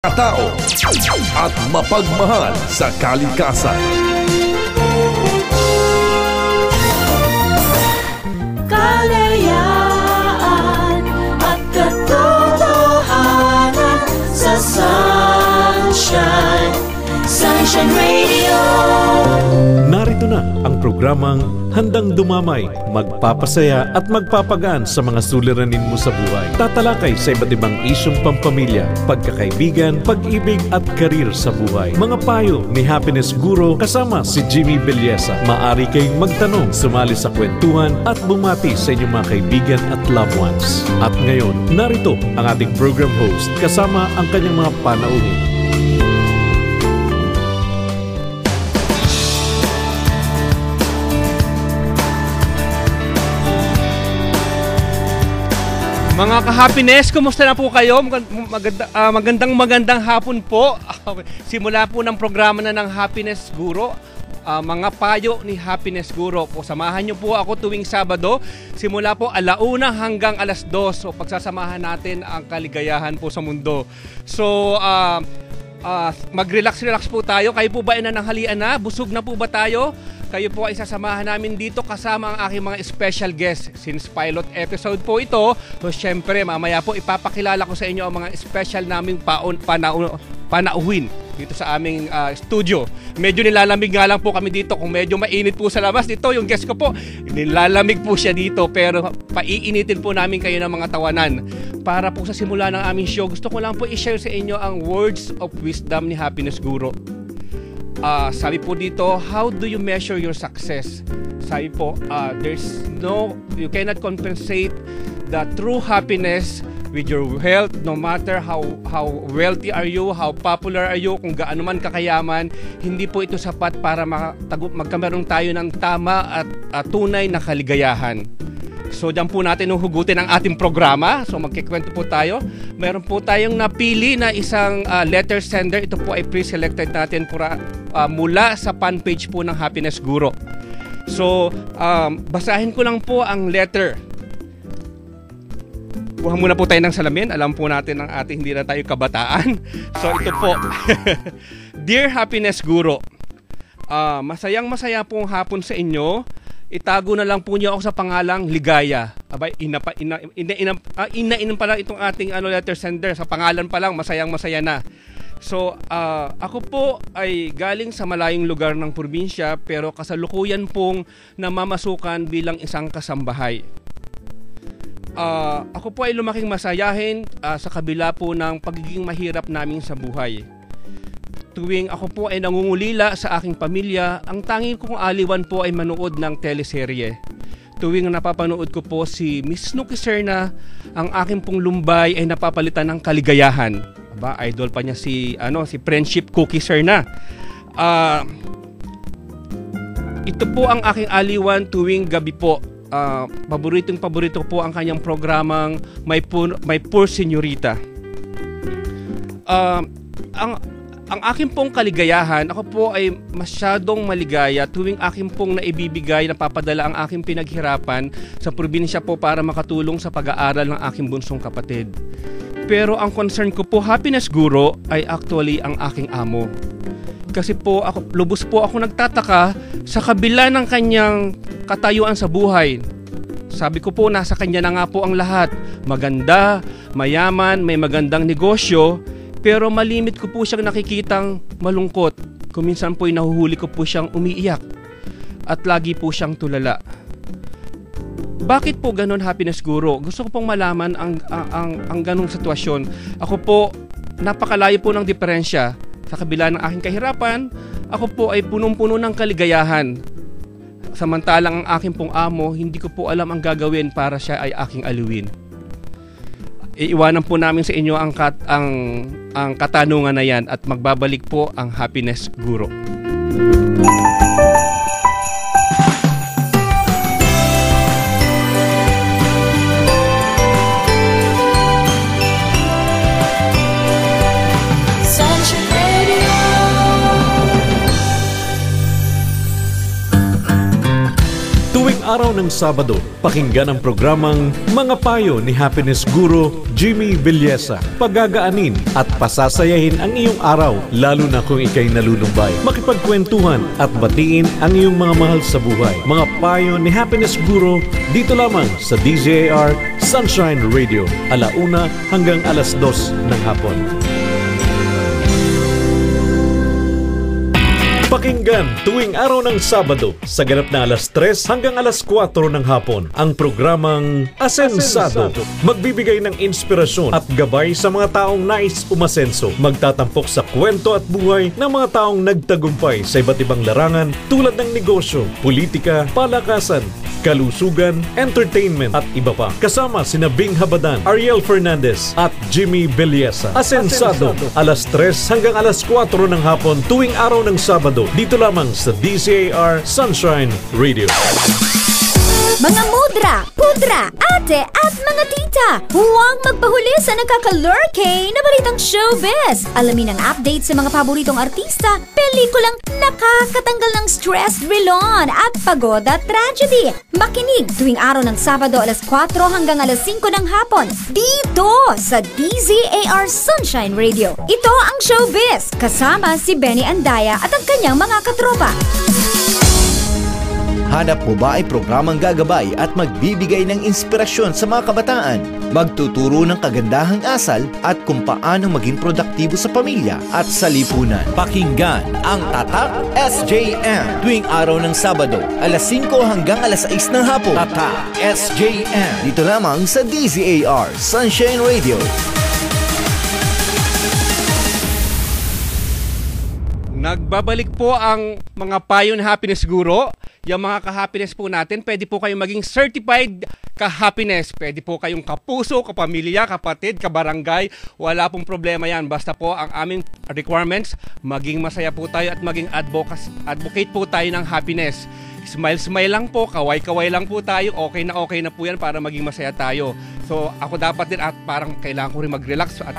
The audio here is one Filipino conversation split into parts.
Katao at mapagmahal sa kalikasan. Kalayaan at katotohanan sa Sunshine Radio. Narito na ang programang handang dumamay, magpapasaya at magpapagaan sa mga suliranin mo sa buhay. Tatalakay sa iba't ibang isyong pampamilya, pagkakaibigan, pag-ibig at karir sa buhay. Mga payo ni Happiness Guro kasama si Jimmy Belleza. Maaari kayong magtanong, sumali sa kwentuhan at bumati sa inyong mga kaibigan at loved ones. At ngayon, narito ang ating program host kasama ang kanyang mga panauhin. Mga ka-happiness, kumusta na po kayo? Magandang hapon po. Simula po ng programa na ng Happiness Guro. Mga payo ni Happiness Guro po. Samahan niyo po ako tuwing Sabado. Simula po 1:00 hanggang 2:00. So pagsasamahan natin ang kaligayahan po sa mundo. So mag-relax po tayo. Kayo po ba ay nananghalian na? Busog na po ba tayo? Kayo po ay sasamahan namin dito kasama ang aking mga special guests. Since pilot episode po ito, so syempre mamaya po ipapakilala ko sa inyo ang mga special naming panauhin dito sa aming studio. Medyo nilalamig nga lang po kami dito. Kung medyo mainit po sa labas dito, yung guest ko po, nilalamig po siya dito. Pero paiinitin po namin kayo ng mga tawanan. Para po sa simula ng aming show, gusto ko lang po i-share sa inyo ang words of wisdom ni Happiness Guro. Sabi po dito, how do you measure your success? Sabi po, you cannot compensate the true happiness with your health, no matter how wealthy are you, how popular are you, kung gaano man kakayaman, hindi po ito sapat para magkameron tayo ng tama at tunay na kaligayahan. So diyan po natin hugutin ang ating programa. So magkikwento po tayo. Meron po tayong napili na isang letter sender. Ito po ay pre-selected natin mula sa fan page po ng Happiness Guro. So basahin ko lang po ang letter. Kuha muna po tayo ng salamin. Alam po natin ang ating hindi na tayo kabataan. So ito po. Dear Happiness Guro, masayang-masaya pong hapon sa inyo. Itago na lang po niyo ako sa pangalang Ligaya. Abay, ina pa lang itong ating letter sender. Sa pangalan pa lang, masayang-masaya na. So, ako po ay galing sa malayong lugar ng probinsya pero kasalukuyan pong namamasukan bilang isang kasambahay. Ako po ay lumaking masayahin sa kabila po ng pagiging mahirap namin sa buhay. Tuwing ako po ay nangungulila sa aking pamilya, ang tanging kong aliwan po ay manood ng teleserye. Tuwing napapanood ko po si Miss Snooki Serna, ang aking pong lumbay ay napapalitan ng kaligayahan. Aba, idol pa niya si Friendship Cookie Serna. Ito po ang aking aliwan tuwing gabi po. Paborito po ang kanyang programang My Poor Señorita. Ang aking pong kaligayahan, ako po ay masyadong maligaya tuwing aking pong naibibigay, napapadala ang aking pinaghirapan sa probinsya po para makatulong sa pag-aaral ng aking bunsong kapatid. Pero ang concern ko po, Happiness Guro, ay actually ang aking amo. Kasi po, lubos po ako nagtataka sa kabila ng kanyang katayuan sa buhay. Sabi ko po, nasa kanya na nga po ang lahat. Maganda, mayaman, may magandang negosyo, pero malimit ko po siyang nakikitang malungkot. Kuminsan po ay nahuhuli ko po siyang umiiyak at lagi po siyang tulala. Bakit po ganun, Happiness Guro? Gusto ko pong malaman ang ganung sitwasyon. Ako po, napakalayo po ng diferensya. Sa kabila ng aking kahirapan, ako po ay punong-puno ng kaligayahan. Samantalang ang aking pong amo, hindi ko po alam ang gagawin para siya ay aking aliwin. Iiwanan po namin sa inyo ang katanungan na yan at magbabalik po ang Happiness Guro. Sunshine Radio. Tuwing araw ng Sabado. Pakinggan ang programang Mga Payo ni Happiness Guru Jimmy Villesa. Pagagaanin at pasasayahin ang iyong araw, lalo na kung ikay nalulumbay. Makipagkwentuhan at batiin ang iyong mga mahal sa buhay. Mga Payo ni Happiness Guru dito lamang sa DZAR Sunshine Radio, 1:00 hanggang 2:00 ng hapon. Pakinggan tuwing araw ng Sabado sa ganap na 3:00 hanggang 4:00 ng hapon ang programang Asensado. Magbibigay ng inspirasyon at gabay sa mga taong nais umasenso. Magtatampok sa kwento at buhay ng mga taong nagtagumpay sa iba't ibang larangan tulad ng negosyo, politika, palakasan, kalusugan, entertainment at iba pa. Kasama sina Bing Habadan, Ariel Fernandez at Jimmy Villesa. Asensado, 3:00 hanggang 4:00 ng hapon tuwing araw ng Sabado. Dito lamang sa DZAR Sunshine Radio. Mga mudra, pudra, ate at mga tita, huwag magpahuli sa nakaka-lurkay na balitang showbiz. Alamin ang update sa mga paboritong artista, pelikulang nakakatanggal ng stress, relon at pagod at tragedy. Makinig tuwing araw ng Sabado 4:00 hanggang 5:00 ng hapon dito sa DZAR Sunshine Radio. Ito ang showbiz kasama si Benny Andaya at ang kanyang mga katropa. Hanap mo ba ay programang gagabay at magbibigay ng inspirasyon sa mga kabataan? Magtuturo ng kagandahang asal at kung paano maging produktibo sa pamilya at sa lipunan. Pakinggan ang Tatak SJM tuwing araw ng Sabado, 5:00 hanggang 6:00 ng hapon. Tatak SJM dito lamang sa DZAR Sunshine Radio. Nagbabalik po ang mga payo ng Happiness Guru. Yung mga ka-happiness po natin, pwede po kayong maging certified ka-happiness. Pwede po kayong kapuso, kapamilya, kapatid, kabarangay. Wala pong problema yan. Basta po ang aming requirements, maging masaya po tayo at maging advocate po tayo ng happiness. Smile-smile lang po, kaway-kaway lang po tayo, okay na po yan para maging masaya tayo. So ako dapat din at parang kailangan ko rin mag-relax at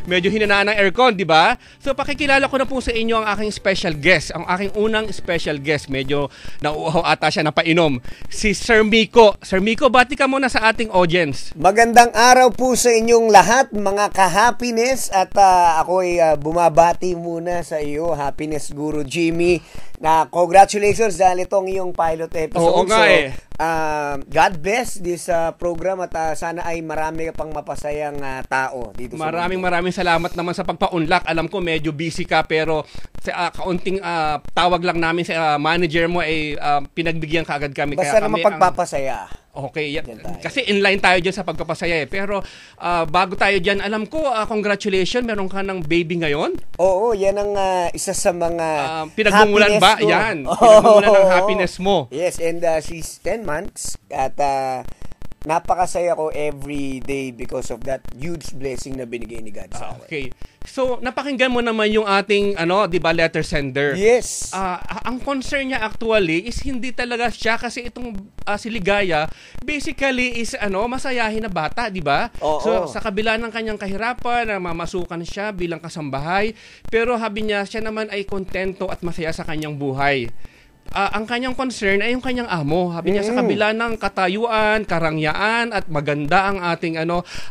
medyo hinanaan ng aircon, di ba? So pakikilala ko na po sa inyo ang aking special guest, ang aking unang special guest. Medyo nauuhaw ata siya na painom. Si Sir Miko. Sir Miko, bati ka muna sa ating audience. Magandang araw po sa inyong lahat, mga ka-happiness. At ako ay bumabati muna sa iyo, Happiness Guru Jimmy, na congratulations dahil itong iyong pilot episode. Oo nga eh. God bless this program at sana ay marami ka pang mapasayang tao dito sa Maraming salamat naman sa pagpa-unlock. Alam ko medyo busy ka pero kaunting tawag lang namin sa manager mo ay pinagbigyan ka agad kami. Basta naman pagpapasaya. Okay, kasi inline tayo dyan sa pagpapasaya eh. Pero bago tayo dyan, alam ko, congratulations, meron ka ng baby ngayon? Oo, yan ang isa sa mga pinagmumulan ba? ko. Yan, pinagmumulan ng happiness mo. Yes, and she's 10 months at napakasaya ko every day because of that huge blessing na binigay ni God sa akin. Okay. So, napakinggan mo naman yung ating, di ba, letter sender. Yes. Ang concern niya actually is hindi talaga siya kasi itong si Ligaya, basically is, masayahin na bata, di ba? So, sa kabila ng kanyang kahirapan, mamasukan siya bilang kasambahay, pero habi niya, siya naman ay kontento at masaya sa kanyang buhay. Ang kanyang concern ay yung kanyang amo. Sabi niya sa kabila ng katayuan, karangyaan at maganda ang ating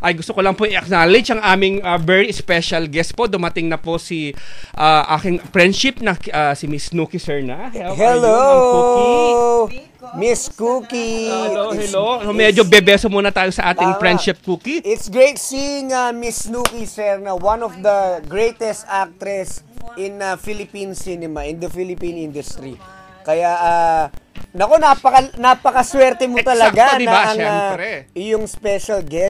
ay gusto ko lang po i-acknowledge ang aming very special guest po. Dumating na po si aking friendship na si Miss Nuki Serna. Hello! Miss Cookie. Hello. Medyo bebeso muna tayo sa ating friendship, Cookie. It's great seeing Miss Nuki Serna, one of the greatest actress in Philippine cinema, in the Philippine industry. Kaya, napakaswerte mo talaga diba? na ang iyong special guest